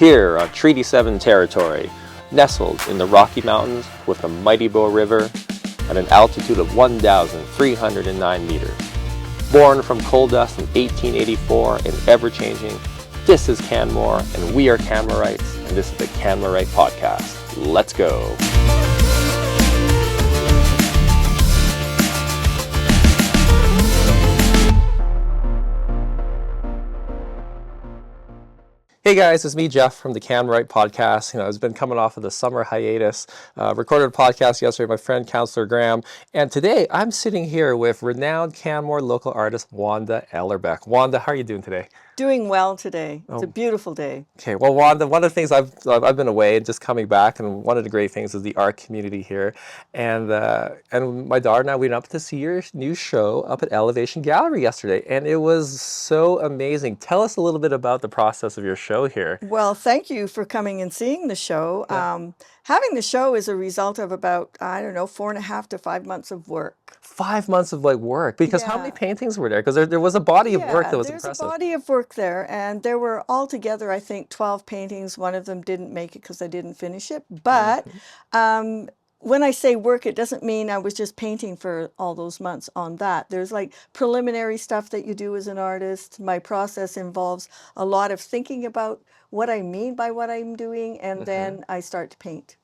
Here on Treaty 7 territory, nestled in the Rocky Mountains with the mighty Bow River at an altitude of 1,309 meters. Born from coal dust in 1884 and ever-changing, this is Canmore, and we are Canmoreites, and this is the Canmorite Podcast. Let's go! Hey guys, it's me, Jeff, from the Canmore Arts podcast. I've been coming off of the summer hiatus, recorded a podcast yesterday with my friend, Counselor Graham, and today I'm sitting here with renowned Canmore local artist, Wanda Ellerbeck. Wanda, how are you doing today? Doing well today. It's a beautiful day. Okay, well, Wanda, one of the things I've been away and just coming back, and one of the great things is the art community here. And my daughter and I went up to see your new show up at Elevation Gallery yesterday, and it was so amazing. Tell us a little bit about the process of your show here. Well, thank you for coming and seeing the show. Yeah. Having the show is a result of about, 4.5 to 5 months of work. 5 months of work, because how many paintings were there? Because there was a body of work that was impressive. There's a body of work there, and there were altogether, I think, 12 paintings. One of them didn't make it because I didn't finish it. But when I say work, it doesn't mean I was just painting for all those months on that. There's preliminary stuff that you do as an artist. My process involves a lot of thinking about what I mean by what I'm doing, and then I start to paint.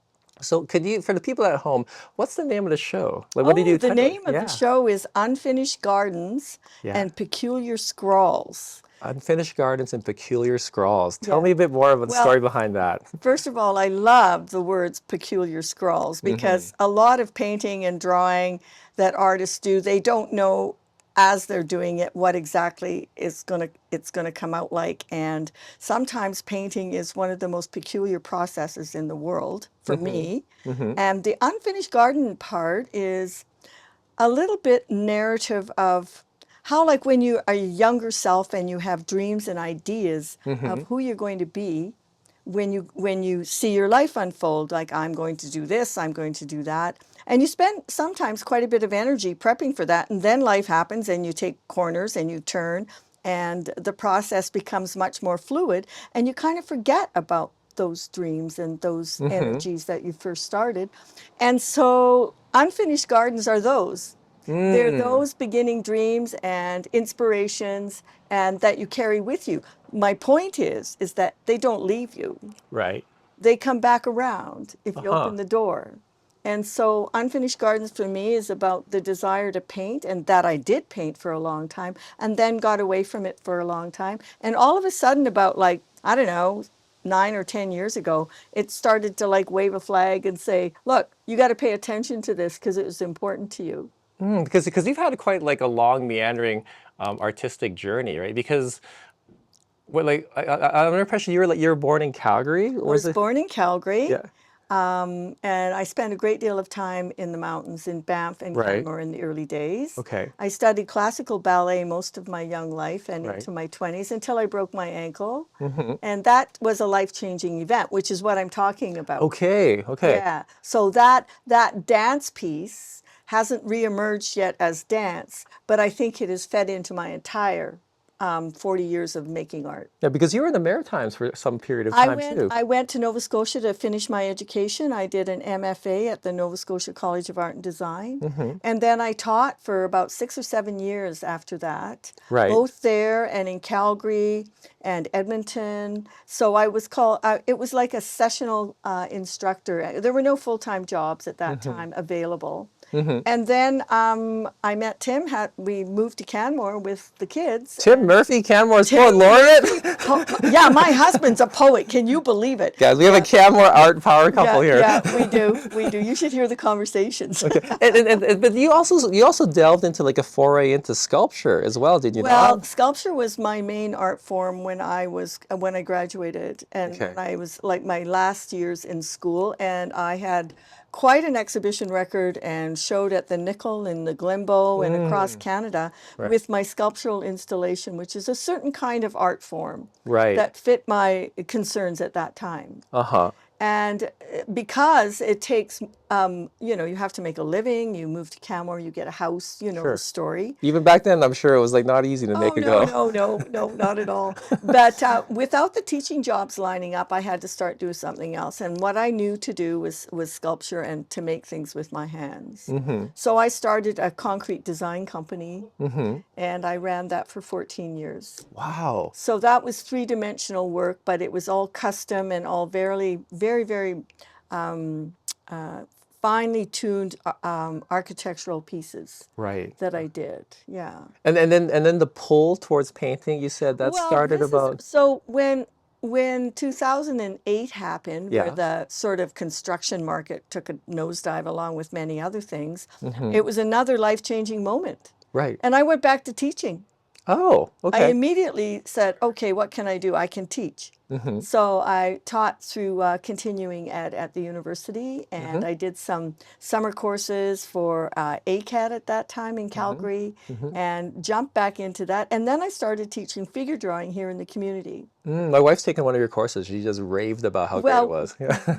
So could you, for the people at home, what's the name of the show? What did you the name of the show is Unfinished Gardens and Peculiar Scrawls. Unfinished Gardens and Peculiar Scrawls. Tell me a bit more about the story behind that. First of all, I love the words peculiar scrawls because a lot of painting and drawing that artists do, they don't know as they're doing it what exactly it's going to come out like. And sometimes painting is one of the most peculiar processes in the world for me. And the unfinished garden part is a little bit narrative of how, when you are your younger self and you have dreams and ideas of who you're going to be, when you see your life unfold, I'm going to do this, I'm going to do that. And you spend sometimes quite a bit of energy prepping for that. And then life happens and you take corners and you turn and the process becomes much more fluid. And you kind of forget about those dreams and those energies that you first started. And so unfinished gardens are those. They're those beginning dreams and inspirations and that you carry with you. My point is that they don't leave you. Right. They come back around if you open the door. And so Unfinished Gardens for me is about the desire to paint, and that I did paint for a long time and then got away from it for a long time. And all of a sudden about 9 or 10 years ago, it started to wave a flag and say, look, you got to pay attention to this because it was important to you. Because you've had quite a long meandering artistic journey, right? Because I'm under the impression you were born in Calgary. I was born in Calgary. Yeah. And I spent a great deal of time in the mountains in Banff and Canmore in the early days. Okay. I studied classical ballet most of my young life and into my 20s until I broke my ankle. And that was a life-changing event, which is what I'm talking about. Okay. Yeah. So that dance piece hasn't reemerged yet as dance, but I think it has fed into my entire 40 years of making art. Yeah, because you were in the Maritimes for some period of time too. I went to Nova Scotia to finish my education. I did an MFA at the Nova Scotia College of Art and Design. And then I taught for about 6 or 7 years after that, both there and in Calgary and Edmonton. So I was called, it was like a sessional instructor. There were no full-time jobs at that time available. And then I met Tim. We moved to Canmore with the kids. Tim Murphy, Canmore's poet laureate. Yeah, my husband's a poet. Can you believe it? Guys, we have a Canmore art power couple here. Yeah, we do. You should hear the conversations. Okay. But you also delved into a foray into sculpture as well, did you not? Well, sculpture was my main art form when I graduated, and when I was my last years in school, and I had quite an exhibition record and showed at the Nickel in the Glenbow and across Canada with my sculptural installation, which is a certain kind of art form that fit my concerns at that time. And because it takes, you know, you have to make a living, you move to Canmore, you get a house, you know the Sure. story. Even back then, I'm sure it was like not easy to Oh, make a no, go. no, no, no, not at all. But without the teaching jobs lining up, I had to start doing something else. And what I knew to do was sculpture and to make things with my hands. So I started a concrete design company, and I ran that for 14 years. Wow. So that was three-dimensional work, but it was all custom and all very finely tuned architectural pieces Right. that I did. Yeah. And then the pull towards painting, you said that Well, started this is about. so when 2008 happened, where Yeah. the sort of construction market took a nosedive along with many other things, Mm-hmm. it was another life-changing moment. Right. And I went back to teaching. Oh, I okay. immediately said, okay, what can I do? I can teach. Mm-hmm. So I taught through continuing ed at the university, and Mm-hmm. I did some summer courses for ACAD at that time in Mm-hmm. Calgary, Mm-hmm. and jumped back into that. And then I started teaching figure drawing here in the community. My wife's taken one of your courses. She just raved about how great it Well, was. Yeah.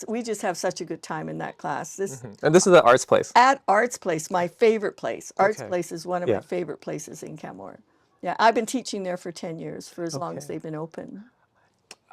we just have such a good time in that class. This And this is the arts place. at Arts Place, my favorite place. Arts Okay. Place is one of my Yeah. favorite places in Canmore. Yeah, I've been teaching there for 10 years, for as long as Okay. they've been open.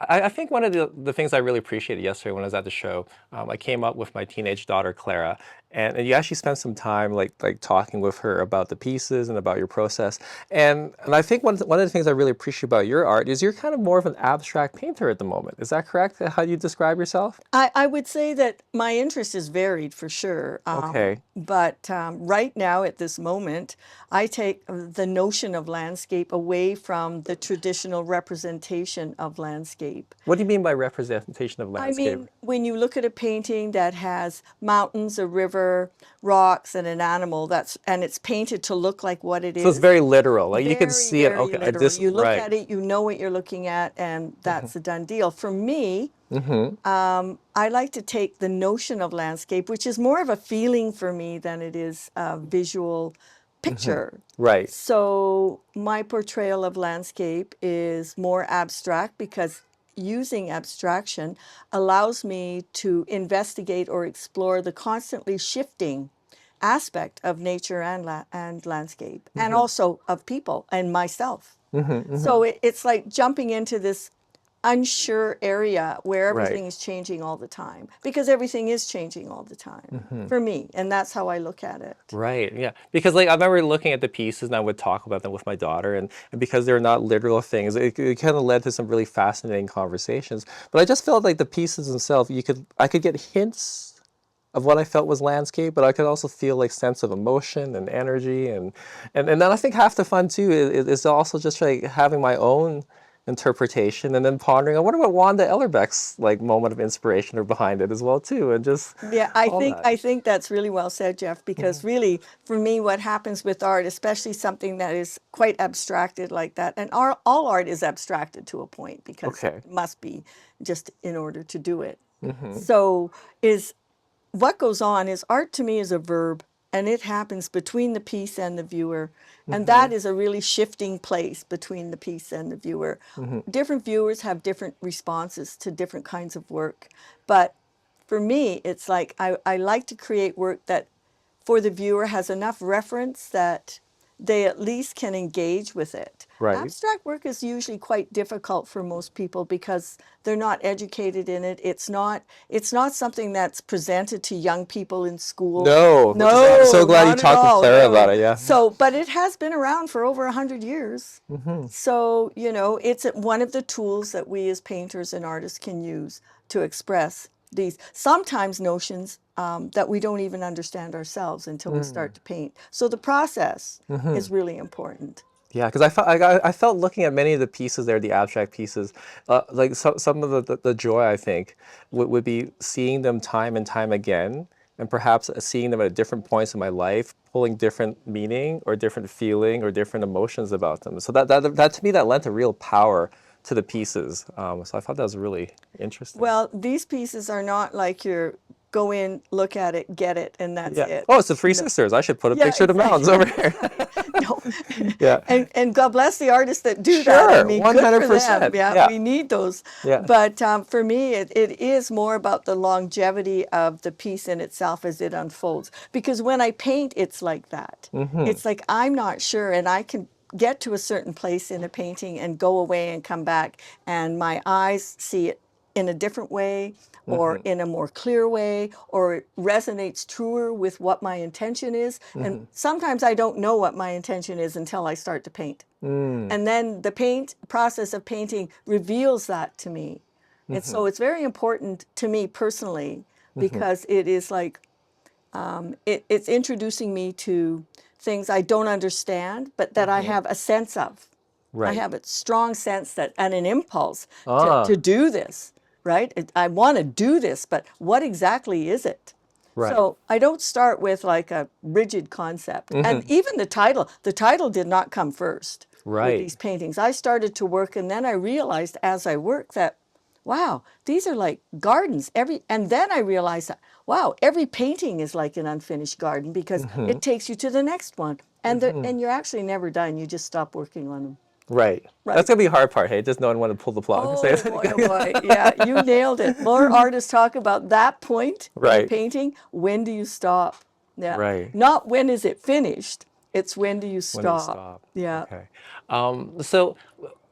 I think one of the things I really appreciated yesterday when I was at the show, I came up with my teenage daughter Clara, and you actually spent some time like talking with her about the pieces and about your process. And I think one of the things I really appreciate about your art is you're kind of more of an abstract painter at the moment. Is that correct? How you describe yourself? I would say that my interest is varied for sure. Okay. But right now, at this moment, I take the notion of landscape away from the traditional representation of landscape. What do you mean by representation of I landscape? mean, when you look at a painting that has mountains, a river, rocks, and an animal, and it's painted to look like what it So it's is. very literal. Like you can Very, see it. very Okay, literal. You look right. at it, you know what you're looking at, and that's a done deal. For me, I like to take the notion of landscape, which is more of a feeling for me than it is a visual picture. Right. So my portrayal of landscape is more abstract because using abstraction allows me to investigate or explore the constantly shifting aspect of nature and landscape, and also of people and myself. So it's like jumping into this unsure area where Right. everything is changing all the time, because everything is changing all the time for me, and that's how I look at it. Right, yeah. Because like I remember looking at the pieces and I would talk about them with my daughter and because they're not literal things, it kind of led to some really fascinating conversations. But I just felt like the pieces themselves, I could get hints of what I felt was landscape, but I could also feel like sense of emotion and energy and then I think half the fun too is also just like having my own interpretation and then pondering. I wonder what Wanda Ellerbeck's like moment of inspiration or behind it as well too, and just Yeah, I all think that. I think that's really well said, Jeff, because really, for me, what happens with art, especially something that is quite abstracted like that, and all art is abstracted to a point because Okay. it must be just in order to do it. So is what goes on is art to me is a verb, and it happens between the piece and the viewer. And that is a really shifting place between the piece and the viewer. Different viewers have different responses to different kinds of work. But for me, it's like I like to create work that for the viewer has enough reference that they at least can engage with it. Right. Abstract work is usually quite difficult for most people because they're not educated in it. It's not something that's presented to young people in school. No, which is why I'm so glad you Not at talked with all, Clara no. about it. Yeah. So, but it has been around for over 100 years. So, it's one of the tools that we as painters and artists can use to express these sometimes notions that we don't even understand ourselves until we start to paint. So the process is really important. Yeah, because I felt looking at many of the pieces there, the abstract pieces, like some of the joy I think would be seeing them time and time again, and perhaps seeing them at different points in my life, pulling different meaning or different feeling or different emotions about them. So that to me that lent a real power to the pieces. So I thought that was really interesting. Well, these pieces are not like your go in, look at it, get it, and that's Yeah. it. Oh, it's the Three Sisters. I should put a Yeah, picture of the mountains over here. No. Yeah. And God bless the artists that do that. I Sure. mean, good for them. 100%. Yeah, Yeah. we need those. Yeah. But for me, it is more about the longevity of the piece in itself as it unfolds. Because when I paint, it's like that. It's like I'm not sure, and I can get to a certain place in a painting and go away and come back, and my eyes see it in a different way or in a more clear way, or it resonates truer with what my intention is. And sometimes I don't know what my intention is until I start to paint. And then the process of painting reveals that to me. And so it's very important to me personally, because it is like, it's introducing me to things I don't understand, but that I have a sense of. I have a strong sense that, and an impulse to do this, right? I want to do this, but what exactly is it? Right. So I don't start with like a rigid concept. And even the title did not come first Right. with these paintings. I started to work, and then I realized as I worked that, wow, these are like gardens. And then I realized that, wow, every painting is like an unfinished garden, because it takes you to the next one. And and you're actually never done. You just stop working on them. Right. Right. That's gonna be the hard part. Hey, just knowing when to pull the plug. Oh boy, oh boy. Yeah, you nailed it. More artists talk about that point in Right. painting. When do you stop? Yeah. Right. Not when is it finished. It's when do you When do you stop? stop? Yeah. Okay. So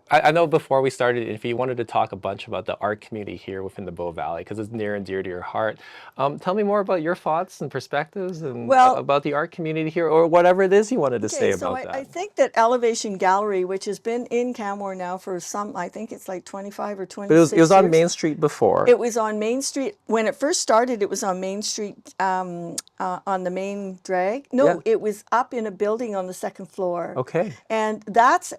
I know before we started, if you wanted to talk a bunch about the art community here within the Bow Valley, because it's near and dear to your heart, tell me more about your thoughts and perspectives and Well, about the art community here, or whatever it is you wanted to say Okay, so about I that. think that Elevation Gallery, which has been in Canmore now for I think it's like 25 or But 26 it was on years. Main Street before. It was on Main Street. When it first started, it was on Main Street, on the main drag. No, Yeah. it was up in a building on the second floor. Okay. And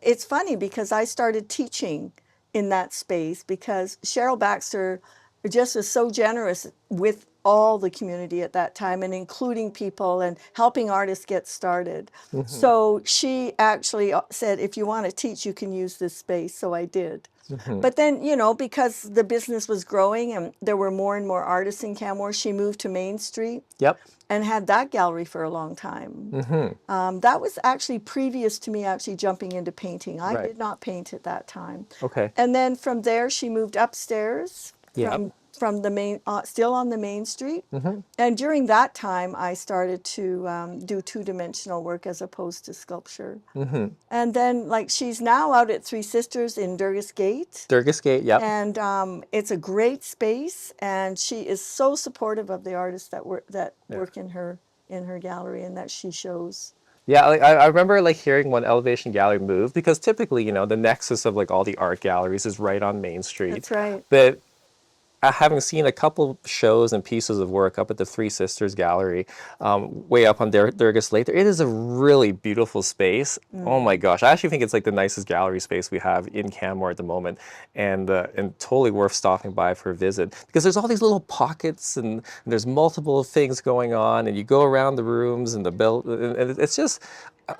it's funny because I started teaching in that space because Cheryl Baxter just was so generous with all the community at that time, and including people and helping artists get started. So she actually said, if you want to teach, you can use this space. So I did. But then, because the business was growing and there were more and more artists in Canmore, she moved to Main Street Yep. and had that gallery for a long time. That was actually previous to me actually jumping into painting. I Right. did not paint at that time. Okay. And then from there, she moved upstairs Yep. from the main, still on the Main Street. And during that time, I started to do two-dimensional work as opposed to sculpture. And then, like, she's now out at Three Sisters in Durgas Gate. Durgas Gate. Yep. And it's a great space, and she is so supportive of the artists that work in her gallery and that she shows. Yeah, like I remember like hearing when Elevation Gallery moved, because typically, the nexus of like all the art galleries is right on Main Street. That's right. But having seen a couple shows and pieces of work up at the Three Sisters Gallery, way up on Durgas Lake, it is a really beautiful space. Oh my gosh, I actually think it's like the nicest gallery space we have in Canmore at the moment, and totally worth stopping by for a visit, because there's all these little pockets and there's multiple things going on, and you go around the rooms and and it's just.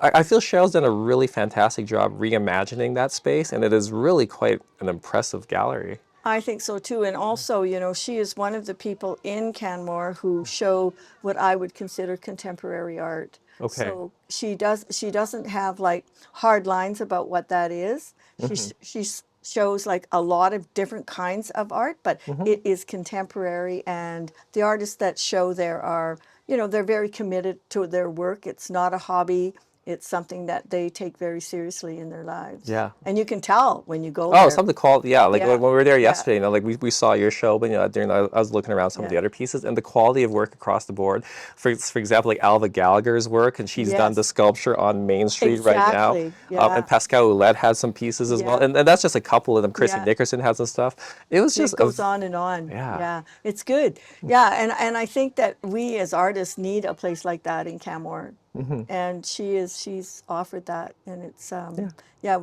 I feel Cheryl's done a really fantastic job reimagining that space, and it is really quite an impressive gallery. I think so too. And also, she is one of the people in Canmore who show what I would consider contemporary art. Okay. So she doesn't have like hard lines about what that is. She shows like a lot of different kinds of art, but it is contemporary, and the artists that show there are, they're very committed to their work. It's not a hobby. It's something that they take very seriously in their lives. Yeah. And you can tell when you go Oh, there. something called, yeah, like Yeah. when we were there Yeah. yesterday, like we saw your show, but I was looking around some of the Yeah. other pieces, and the quality of work across the board. For example, like Alva Gallagher's work, and she's done Yes. the sculpture on Main Street right now. Exactly, yeah. And Pascal Ouellette has some pieces as well, Yeah. and that's just a couple of them. Chrissy Yeah. Nickerson has some stuff. It was just It goes on and on. Yeah. Yeah, it's good. Yeah, and I think that we as artists need a place like that in Canmore. And she's offered that, and it's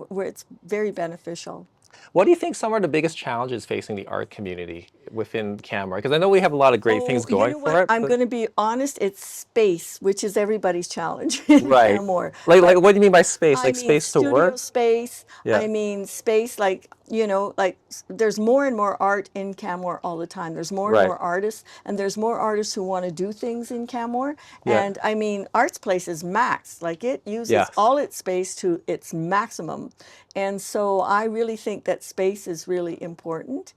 where it's very beneficial. What do you think some are the biggest challenges facing the art community within Canmore? Because I know we have a lot of great things going you know for what? it. I'm but- going to be honest. It's space, which is everybody's challenge in Right. Canmore. Like what do you mean by space? I Like mean, space to studio work? space. Yeah. I mean, space like you know, like there's more and more art in Canmore all the time. There's more and Right. more artists, and there's more artists who want to do things in Canmore. Yeah. And I mean, Arts Place is maxed. Like it uses Yes. all its space to its maximum. And so I really think that space is really important.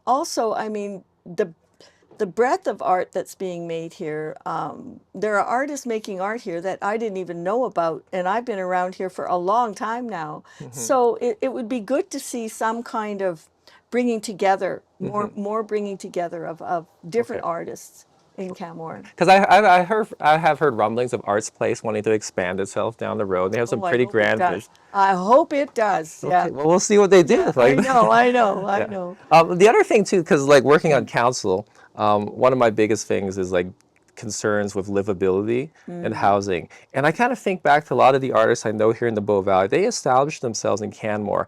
Also, I mean, the breadth of art that's being made here. There are artists making art here that I didn't even know about, and I've been around here for a long time now. So it would be good to see some kind of bringing together, more bringing together of different Okay. artists in Canmore. Because I have heard rumblings of Arts Place wanting to expand itself down the road. They have some Oh, I pretty hope it grand vision. does. I hope it does. Okay, Yeah. well, we'll see what they do. Yeah, Like, I yeah. know. The other thing too, because like working on council, one of my biggest things is like concerns with livability and housing. And I kind of think back to a lot of the artists I know here in the Bow Valley. They established themselves in Canmore.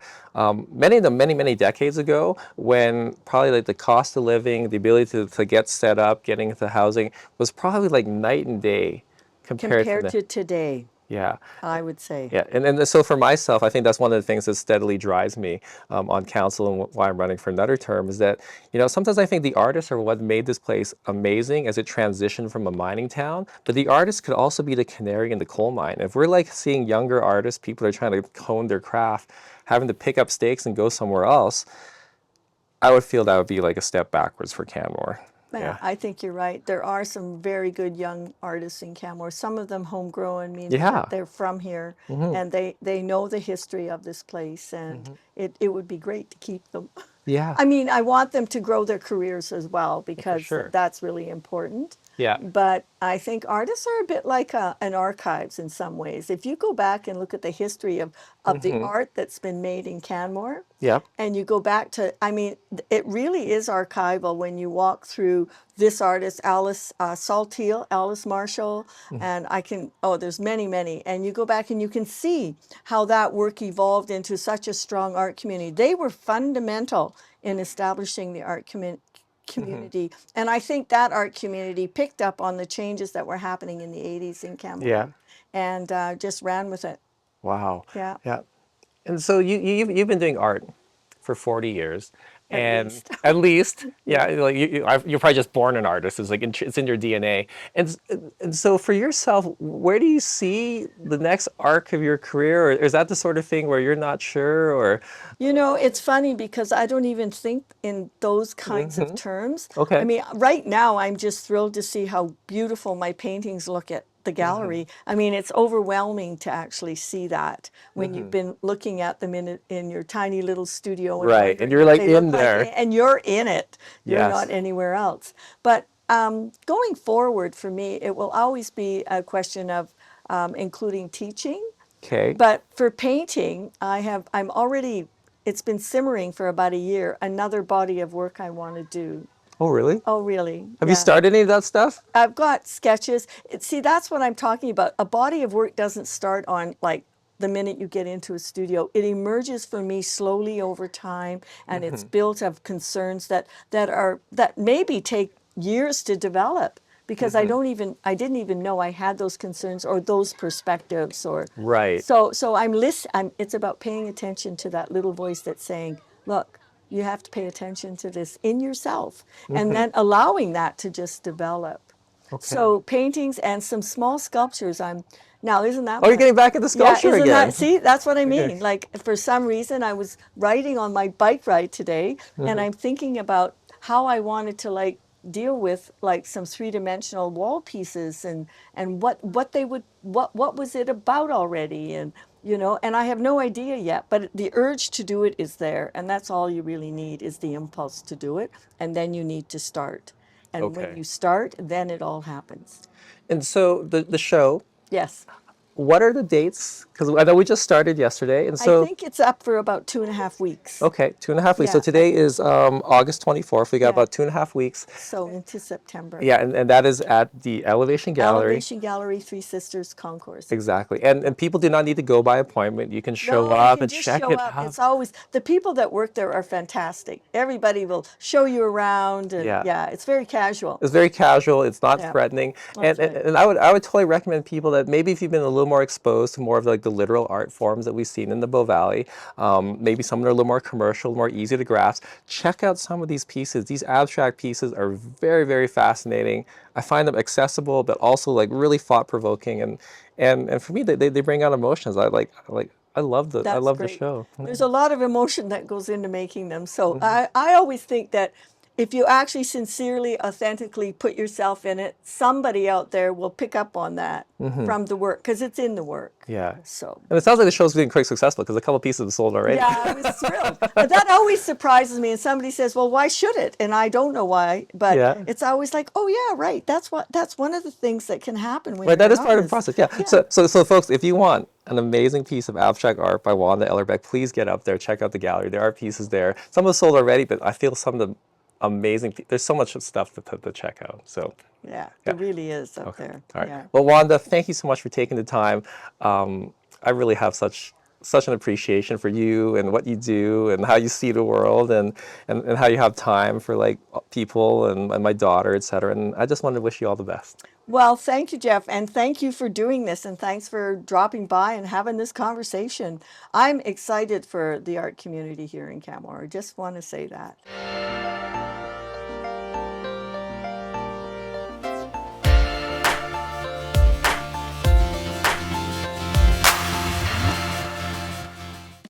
Many of them many decades ago, when probably like the cost of living, the ability to get set up, getting into housing was probably like night and day compared to Compared the, to today, yeah. I would say. Yeah, and so for myself, I think that's one of the things that steadily drives me on council and why I'm running for another term is that, you know, sometimes I think the artists are what made this place amazing as it transitioned from a mining town, but the artists could also be the canary in the coal mine. If we're like seeing younger artists, people that are trying to hone their craft, having to pick up stakes and go somewhere else, I would feel that would be like a step backwards for Canmore. Yeah, Yeah. I think you're right. There are some very good young artists in Canmore. Some of them homegrown, meaning Yeah. that they're from here and they know the history of this place, and it would be great to keep them. Yeah. I mean, I want them to grow their careers as well For because sure. that's really important. Yeah. But I think artists are a bit like an archives in some ways. If you go back and look at the history of the art that's been made in Canmore, Yep. and you go back to, I mean, it really is archival when you walk through this artist, Alice Saltiel, Alice Marshall, and there's many. And you go back and you can see how that work evolved into such a strong art community. They were fundamental in establishing the art community. And I think that art community picked up on the changes that were happening in the 80s in Canmore Yeah. and just ran with it. Wow. Yeah. Yeah. And so you've been doing art for 40 years, At and least. at least, yeah, like you're probably just born an artist. It's like it's in your DNA. And so for yourself, where do you see the next arc of your career, or is that the sort of thing where you're not sure, or? You know, it's funny because I don't even think in those kinds of terms. Okay. I mean, right now I'm just thrilled to see how beautiful my paintings look at the gallery. I mean, it's overwhelming to actually see that when you've been looking at them in your tiny little studio. And Right, and wondering you're what like they in look there. and you're in it. You're Yes. not anywhere else. But going forward for me, it will always be a question of including teaching. Okay. But for painting, it's been simmering for about a year, another body of work I want to do. Oh, really? Oh, really? Have you Yeah. started any of that stuff? I've got sketches. See, that's what I'm talking about. A body of work doesn't start on like the minute you get into a studio. It emerges for me slowly over time, and it's built of concerns that maybe take years to develop because I didn't even know I had those concerns or those perspectives or Right. so it's about paying attention to that little voice that's saying, look, you have to pay attention to this in yourself and then allowing that to just develop. Okay. So paintings and some small sculptures. Isn't that Oh, you're what- getting back into sculpture isn't again. that, see, that's what I Okay. mean. Like for some reason I was riding on my bike ride today and I'm thinking about how I wanted to like deal with like some three-dimensional wall pieces and what was it about already, and and I have no idea yet, but the urge to do it is there, and that's all you really need is the impulse to do it, and then you need to start. And when Okay. you start, then it all happens. And so the show, Yes. what are the dates? Because I know we just started yesterday, and so I think it's up for about 2.5 weeks. okay, 2.5 weeks. So Yeah. today is August 24th. We got Yeah. about 2.5 weeks. So into September. Yeah, and that is at the Elevation Gallery. Elevation Gallery, Three Sisters Concourse. Exactly. And people do not need to go by appointment. You can show No, you up can and just check show it up. out. It's always the people that work there are fantastic. Everybody will show you around, and Yeah. it's very casual. It's very casual. It's not Yeah. threatening. That's right. And I would totally recommend people that maybe if you've been a little more exposed to more of like the the literal art forms that we've seen in the Bow Valley. Maybe some that are a little more commercial, more easy to grasp. Check out some of these pieces. These abstract pieces are very, very fascinating. I find them accessible, but also like really thought-provoking, and for me, they bring out emotions. I love That's the great. show. There's a lot of emotion that goes into making them. So I always think that if you actually sincerely, authentically put yourself in it, somebody out there will pick up on that from the work because it's in the work. Yeah. So. And it sounds like the show's being quite successful because a couple pieces have sold already. Yeah, I was thrilled. But that always surprises me. And somebody says, "Well, why should it?" And I don't know why, but Yeah. it's always like, "Oh yeah, right. That's one of the things that can happen when Right, you're that an is part of the artist." process. Yeah. Yeah. So folks, if you want an amazing piece of abstract art by Wanda Ellerbeck, please get up there, check out the gallery. There are pieces there. Some have sold already, but I feel some of the amazing. There's so much stuff to check out. So. Yeah, Yeah. there really is up Okay. there. All right. Yeah. Well, Wanda, thank you so much for taking the time. I really have such an appreciation for you and what you do and how you see the world and how you have time for like people and my daughter, et cetera. And I just wanted to wish you all the best. Well, thank you, Jeff, and thank you for doing this, and thanks for dropping by and having this conversation. I'm excited for the art community here in Canmore. I just want to say that.